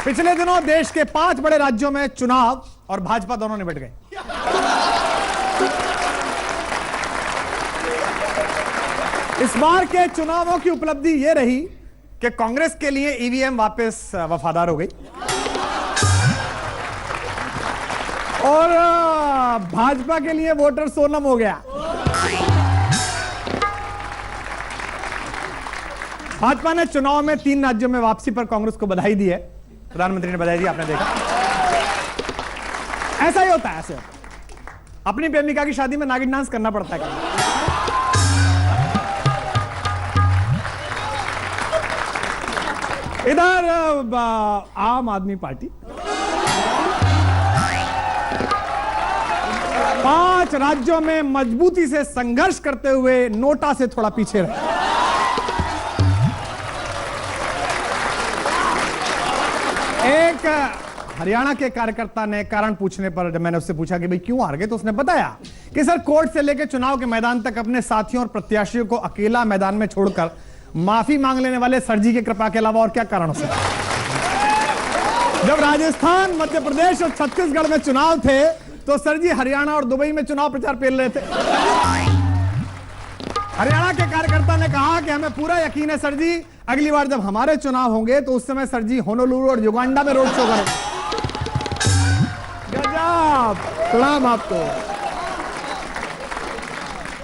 पिछले दिनों देश के 5 बड़े राज्यों में चुनाव और भाजपा दोनों निपट गए। इस बार के चुनावों की उपलब्धि यह रही कि कांग्रेस के लिए ईवीएम वापस वफादार हो गई और भाजपा के लिए वोटर सोनम हो गया। भाजपा ने चुनाव में 3 राज्यों में वापसी पर कांग्रेस को बधाई दी है। प्रधानमंत्री ने बधाई दी, आपने देखा। ऐसा ही होता है, ऐसे होता है। अपनी प्रेमिका की शादी में नागिन डांस करना पड़ता है। इधर आम आदमी पार्टी 5 राज्यों में मजबूती से संघर्ष करते हुए नोटा से थोड़ा पीछे रहे। एक हरियाणा के कार्यकर्ता ने कारण पूछने पर जब मैंने उससे पूछा कि भाई क्यों हार गए, तो उसने बताया कि सर कोर्ट से लेकर चुनाव के मैदान तक अपने साथियों और प्रत्याशियों को अकेला मैदान में छोड़कर माफी मांग लेने वाले सर जी की कृपा के अलावा और क्या कारण हो सकता है। जब राजस्थान, मध्य प्रदेश और छत्तीसगढ़ में चुनाव थे तो सर जी हरियाणा और दुबई में चुनाव प्रचार पेल रहे थे। हरियाणा के कार्यकर्ता ने कहा कि हमें पूरा यकीन है सर जी, अगली बार जब हमारे चुनाव होंगे तो उस समय सर जी होनोलुलु और युगांडा में रोड शो करें। गजब, प्रणाम आपको।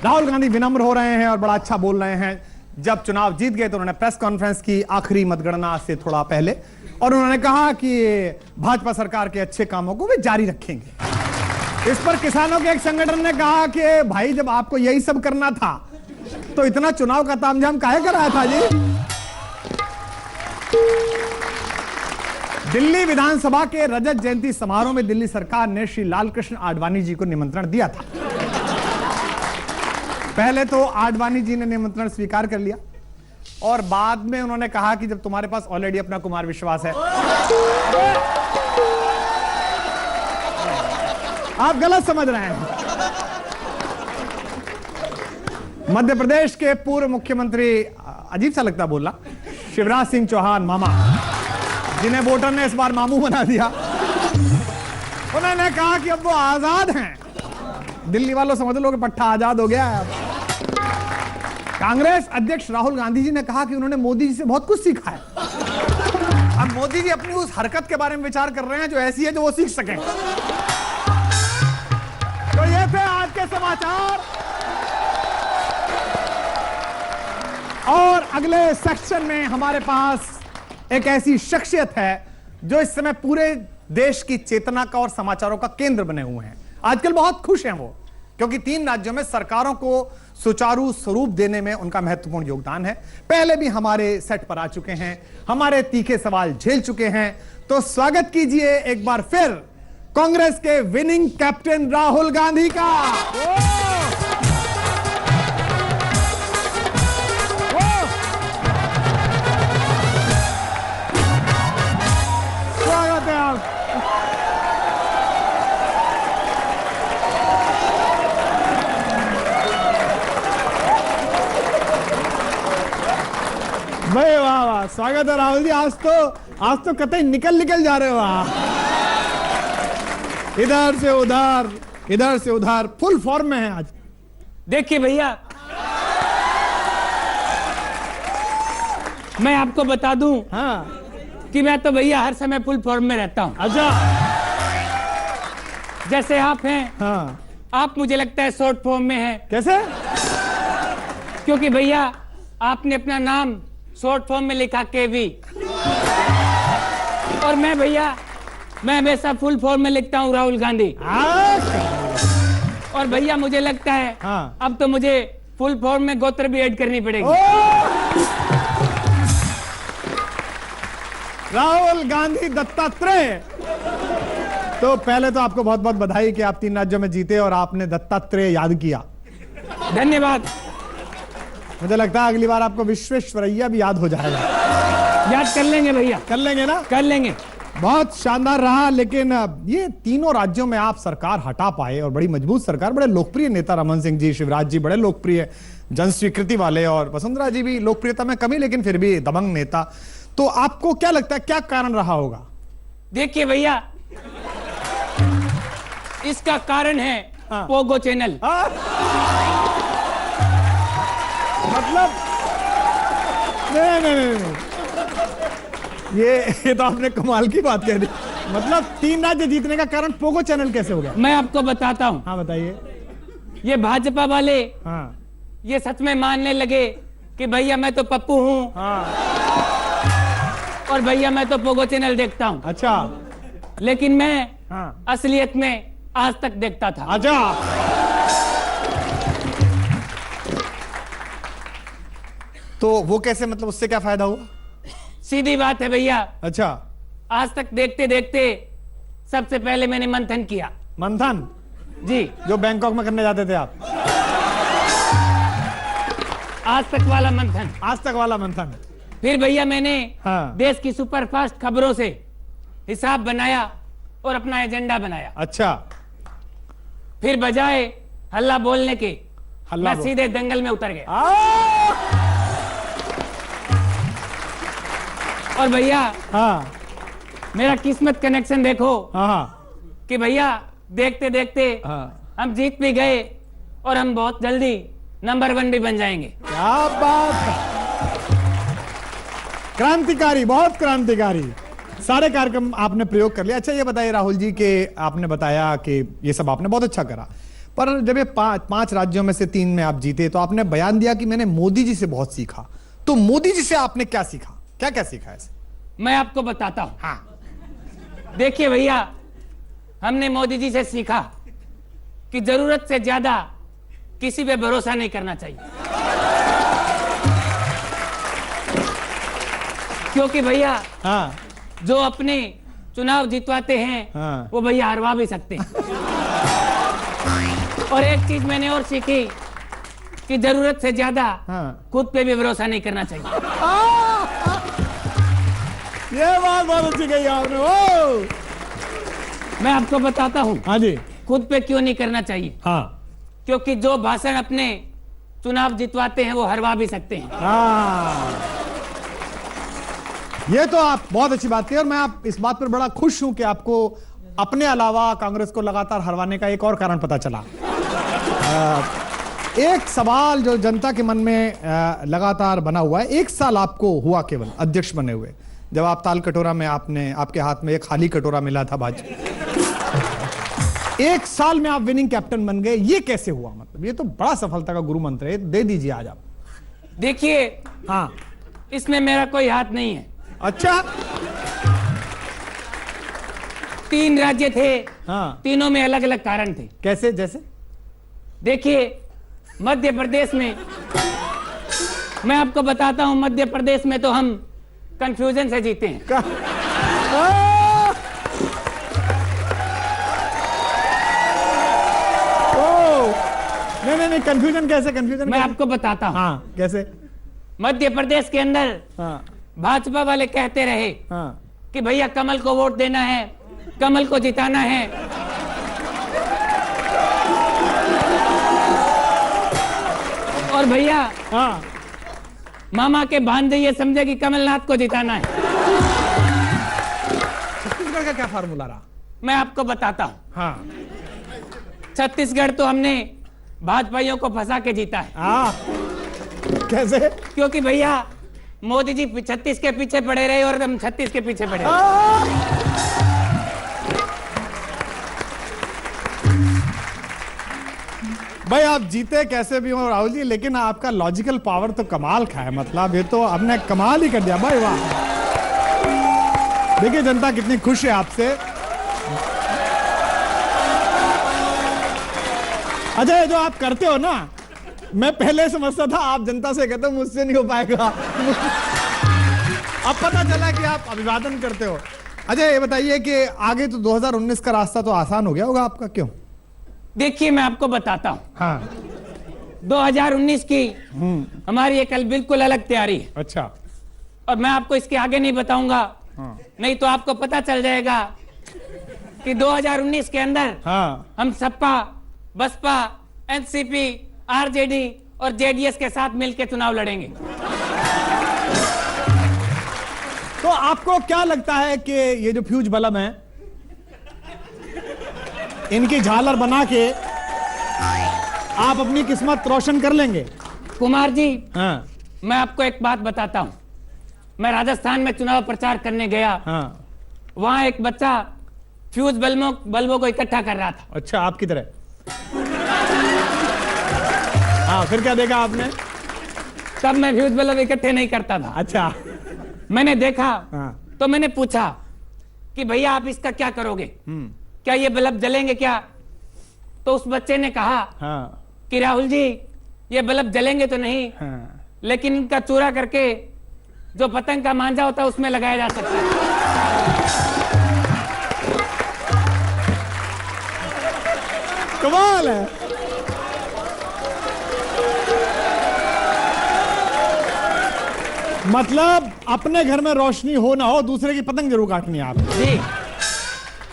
राहुल गांधी विनम्र हो रहे हैं और बड़ा अच्छा बोल रहे हैं। जब चुनाव जीत गए तो उन्होंने प्रेस कॉन्फ्रेंस की आखिरी मतगणना से थोड़ा पहले, और उन्होंने कहा कि भाजपा सरकार के अच्छे कामों को वे जारी रखेंगे। इस पर किसानों के एक संगठन ने कहा कि भाई जब आपको यही सब करना था तो इतना चुनाव का तामझाम काहे कराया था जी। दिल्ली विधानसभा के रजत जयंती समारोह में दिल्ली सरकार ने श्री लालकृष्ण आडवाणी जी को निमंत्रण दिया था। पहले तो आडवाणी जी ने निमंत्रण स्वीकार कर लिया और बाद में उन्होंने कहा कि जब तुम्हारे पास ऑलरेडी अपना कुमार विश्वास है। आप गलत समझ रहे हैं। मध्य प्रदेश के पूर्व मुख्यमंत्री, अजीब सा लगता बोलना, शिवराज सिंह चौहान मामा, जिन्हें वोटर ने इस बार मामू बना दिया, उन्होंने कहा कि अब वो आजाद हैं। दिल्ली वालों समझ लो कि पट्टा आजाद हो गया है। कांग्रेस अध्यक्ष राहुल गांधी जी ने कहा कि उन्होंने मोदी जी से बहुत कुछ सीखा है। अब मोदी जी अपनी उस हरकत के बारे में विचार कर रहे हैं जो ऐसी है जो वो सीख सकें। तो ये थे आज के समाचार और अगले सेक्शन में हमारे पास एक ऐसी शख्सियत है जो इस समय पूरे देश की चेतना का और समाचारों का केंद्र बने हुए हैं। आजकल बहुत खुश हैं वो, क्योंकि 3 राज्यों में सरकारों को सुचारू स्वरूप देने में उनका महत्वपूर्ण योगदान है। पहले भी हमारे सेट पर आ चुके हैं, हमारे तीखे सवाल झेल चुके हैं। तो स्वागत कीजिए एक बार फिर कांग्रेस के विनिंग कैप्टन राहुल गांधी का। स्वागत है आप। भाई वाह वाह, स्वागत है राहुल जी। आज तो कतई निकल जा रहे हो आप, इधर से उधर, इधर से उधर, फुल फॉर्म में है आज। देखिए भैया, मैं आपको बता दूं कि मैं तो भैया हर समय फुल फॉर्म में रहता हूं। अच्छा, जैसे आप हैं, आप मुझे लगता है शॉर्ट फॉर्म में हैं। कैसे? क्योंकि भैया आपने अपना नाम शॉर्ट फॉर्म में लिखा केवी, और मैं भैया मैं हमेशा फुल फॉर्म में लिखता हूँ राहुल गांधी। और भैया मुझे लगता है अब तो मुझे फुल फॉर्म में गोत्र भी ऐड करनी पड़ेगी। राहुल गांधी दत्तात्रेय। तो पहले तो आपको बहुत बहुत बधाई कि आप 3 राज्यों में जीते और आपने दत्तात्रेय याद किया। धन्यवाद। मुझे लगता है अगली बार आपको विश्वेश्वरैया भी याद हो जाएगा। याद कर लेंगे भैया। कर लेंगे ना? कर लेंगे। बहुत शानदार रहा। लेकिन ये तीनों राज्यों में आप सरकार हटा पाए और बड़ी मजबूत सरकार, बड़े लोकप्रिय नेता रमन सिंह जी, शिवराज जी बड़े लोकप्रिय जन स्वीकृति वाले, और वसुंधरा जी भी लोकप्रियता में कमी लेकिन फिर भी दबंग नेता। तो आपको क्या लगता है क्या कारण रहा होगा देखिए भैया, इसका कारण है हाँ। Pogo channel. हाँ? मतलब नहीं नहीं नहीं नहीं। ये तो आपने कमाल की बात कह दी। मतलब 3 राज्य जीतने का कारण पोगो चैनल कैसे हो गया? मैं आपको बताता हूं। हाँ बताइए। ये भाजपा वाले हाँ ये सच में मानने लगे कि भैया मैं तो पप्पू हूं हाँ। और भैया मैं तो पोगो चैनल देखता हूं, अच्छा लेकिन मैं हाँ असलियत में आज तक देखता था। अच्छा। तो वो कैसे, मतलब उससे क्या फायदा हुआ? सीधी बात है भैया, अच्छा आज तक देखते देखते सबसे पहले मैंने मंथन किया। मंथन जी, जो बैंकॉक में करने जाते थे आप? आज तक वाला मंथन। आज तक वाला मंथन। फिर भैया मैंने हाँ। देश की सुपरफास्ट खबरों से हिसाब बनाया और अपना एजेंडा बनाया। अच्छा फिर बजाय हल्ला बोलने के हल्ला मैं बोल- सीधे दंगल में उतर गया। और भैया हाँ मेरा किस्मत कनेक्शन देखो हाँ कि भैया देखते देखते हाँ। हम जीत भी गए और हम बहुत जल्दी नंबर 1 भी बन जाएंगे। क्या बात है। क्रांतिकारी, बहुत क्रांतिकारी। सारे कार्यक्रम आपने प्रयोग कर लिया। अच्छा ये बताइए राहुल जी कि आपने बताया कि ये सब आपने बहुत अच्छा करा, पर जब ये 5 राज्यों में से 3 में आप जीते तो आपने बयान दिया कि मैंने मोदी जी से बहुत सीखा। तो मोदी जी से आपने क्या सीखा, क्या क्या सीखा ऐसे? मैं आपको बताता हूं। हाँ देखिए भैया, हमने मोदी जी से सीखा कि जरूरत से ज्यादा किसी पे भरोसा नहीं करना चाहिए, क्योंकि भैया हाँ जो अपने चुनाव जितवाते हैं हाँ। वो भैया हरवा भी सकते हैं। और एक चीज मैंने और सीखी कि जरूरत से ज्यादा हाँ। खुद पे भी भरोसा नहीं करना चाहिए। ये बात बहुत अच्छी कही आपने। ओ मैं आपको बताता हूं हाँ जी। खुद पे क्यों नहीं करना चाहिए, हाँ क्योंकि जो भाषण अपने चुनाव जितवाते हैं वो हरवा भी सकते हैं। हाँ, ये तो आप बहुत अच्छी बात की और मैं आप इस बात पर बड़ा खुश हूं कि आपको अपने अलावा कांग्रेस को लगातार हरवाने का एक और कारण पता चला। एक सवाल जो जनता के मन में लगातार बना हुआ है, 1 साल आपको हुआ केवल अध्यक्ष बने हुए, जब आप ताल कटोरा में आपके हाथ में एक खाली कटोरा मिला था भाजपा, 1 साल में आप विनिंग कैप्टन बन गए, ये कैसे हुआ? मतलब ये तो बड़ा सफलता का गुरु मंत्र है, दे दीजिए आज आप। देखिए हाँ इसमें मेरा कोई हाथ नहीं है। अच्छा 3 राज्य थे, हाँ तीनों में अलग अलग कारण थे। कैसे, जैसे? देखिए मध्य प्रदेश में, मैं आपको बताता हूं, मध्य प्रदेश में तो हम कंफ्यूजन से जीते हैं। नहीं कंफ्यूजन कैसे, कंफ्यूजन मैं कैसे? आपको बताता हूं। हाँ कैसे? मध्य प्रदेश के अंदर हाँ भाजपा वाले कहते रहे हाँ कि भैया कमल को वोट देना है, कमल को जिताना है। और भैया हाँ मामा के भांजे ये समझे कि कमलनाथ को जिताना है। छत्तीसगढ़ का क्या फार्मूला रहा? मैं आपको बताता हूं, हाँ छत्तीसगढ़ तो हमने भाजपाइयों को फंसा के जीता है। हाँ कैसे? क्योंकि भैया मोदी जी 36 के पीछे पड़े रहे और हम 36 के पीछे पड़े रहे। भाई आप जीते कैसे भी हो राहुल जी, लेकिन आपका लॉजिकल पावर तो कमाल का है। मतलब ये तो आपने कमाल ही कर दिया भाई, वाह। देखिए जनता कितनी खुश है आपसे। अच्छा ये जो आप करते हो ना, मैं पहले समझता था आप जनता से कहते हो मुझसे नहीं हो पाएगा। अब पता चला कि आप अभिवादन करते हो। अच्छा ये बताइए कि आगे तो 2019 का रास्ता तो आसान हो गया होगा आपका, क्यों? देखिए मैं आपको बताता हूं, हाँ 2019 की हमारी एक बिल्कुल अलग तैयारी है। अच्छा और मैं आपको इसके आगे नहीं बताऊंगा, हाँ नहीं तो आपको पता चल जाएगा कि 2019 के अंदर हाँ हम सपा, बसपा, एनसीपी, आरजेडी और जेडीएस के साथ मिलकर चुनाव लड़ेंगे। तो आपको क्या लगता है कि ये जो फ्यूज बल्ब हैं, इनकी झालर बना के आप अपनी किस्मत रोशन कर लेंगे? कुमार जी, हाँ मैं आपको एक बात बताता हूं। मैं राजस्थान में चुनाव प्रचार करने गया। हाँ। वहां एक बच्चा फ्यूज बल्बों को इकट्ठा कर रहा था। अच्छा, आपकी तरह। हाँ, फिर क्या देखा आपने? तब मैं फ्यूज बल्ब इकट्ठे नहीं करता था। अच्छा। मैंने देखा हाँ। तो मैंने पूछा कि भैया आप इसका क्या करोगे, क्या ये बल्ब जलेंगे क्या? तो उस बच्चे ने कहा हाँ। कि राहुल जी, ये बल्ब जलेंगे तो नहीं, हाँ। लेकिन इनका चूरा करके जो पतंग का मांझा होता है उसमें लगाया जा सकता है। कमाल है। मतलब अपने घर में रोशनी हो ना हो, दूसरे की पतंग जरूर काटनी है आपने। जी,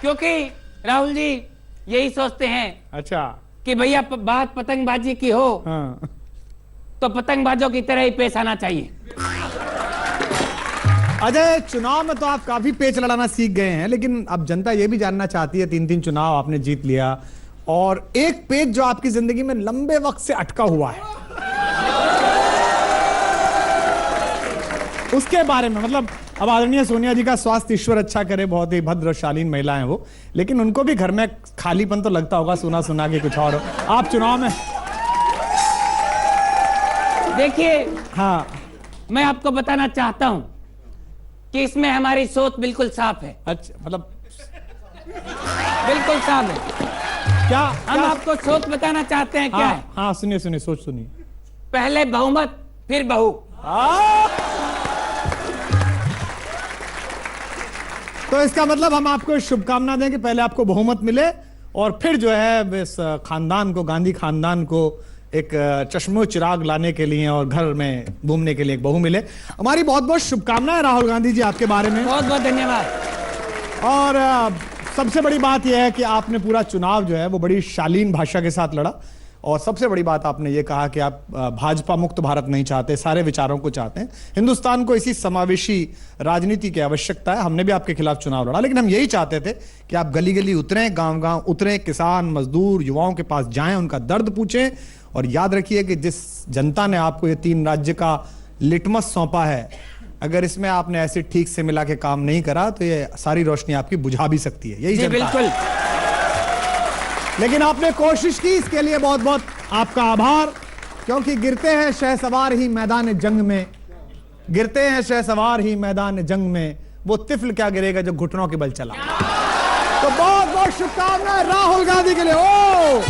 क्योंकि राहुल जी यही सोचते हैं अच्छा। कि भैया बात पतंगबाजी की हो हाँ। तो पतंगबाजों की तरह ही पेश आना चाहिए। अजय, चुनाव में तो आप काफी पेच लड़ाना सीख गए हैं, लेकिन अब जनता यह भी जानना चाहती है, 3-3 चुनाव आपने जीत लिया, और एक पेच जो आपकी जिंदगी में लंबे वक्त से अटका हुआ है, उसके बारे में। मतलब अब आदरणीय सोनिया जी का स्वास्थ्य ईश्वर अच्छा करे, बहुत ही भद्र शालीन महिला हैं वो, लेकिन उनको भी घर में खालीपन तो लगता होगा, सुना सुना के कुछ और हो। आप चुनाव में देखिए, हाँ, मैं आपको बताना चाहता हूं कि इसमें हमारी सोच बिल्कुल साफ है। अच्छा, मतलब बिल्कुल साफ है। क्या हम आपको सोच बताना चाहते हैं। क्या है? हाँ, हाँ, सुनिए सुनिए, सोच सुनिए। पहले बहुमत फिर बहू। तो इसका मतलब हम आपको शुभकामना दें कि पहले आपको बहुमत मिले और फिर जो है इस खानदान को, गांधी खानदान को एक चश्मो चिराग लाने के लिए और घर में घूमने के लिए एक बहू मिले। हमारी बहुत बहुत शुभकामनाएं राहुल गांधी जी आपके बारे में। बहुत बहुत धन्यवाद। और सबसे बड़ी बात यह है कि आपने पूरा चुनाव जो है वो बड़ी शालीन भाषा के साथ लड़ा, और सबसे बड़ी बात आपने ये कहा कि आप भाजपा मुक्त भारत नहीं चाहते, सारे विचारों को चाहते हैं। हिंदुस्तान को इसी समावेशी राजनीति की आवश्यकता है। हमने भी आपके खिलाफ चुनाव लड़ा, लेकिन हम यही चाहते थे कि आप गली गली उतरें, गांव गांव उतरें, किसान मजदूर युवाओं के पास जाएं, उनका दर्द पूछें। और याद रखिए कि जिस जनता ने आपको ये 3 राज्य का लिटमस सौंपा है, अगर इसमें आपने ऐसे ठीक से मिला के काम नहीं करा तो ये सारी रोशनी आपकी बुझा भी सकती है। यही जनता बिल्कुल है। लेकिन आपने कोशिश की, इसके लिए बहुत बहुत आपका आभार। क्योंकि गिरते हैं शहसवार ही मैदान जंग में, गिरते हैं शहसवार ही मैदान जंग में, वो तिफल क्या गिरेगा जो घुटनों के बल चला। तो बहुत बहुत शुभकामनाएं राहुल गांधी के लिए। ओ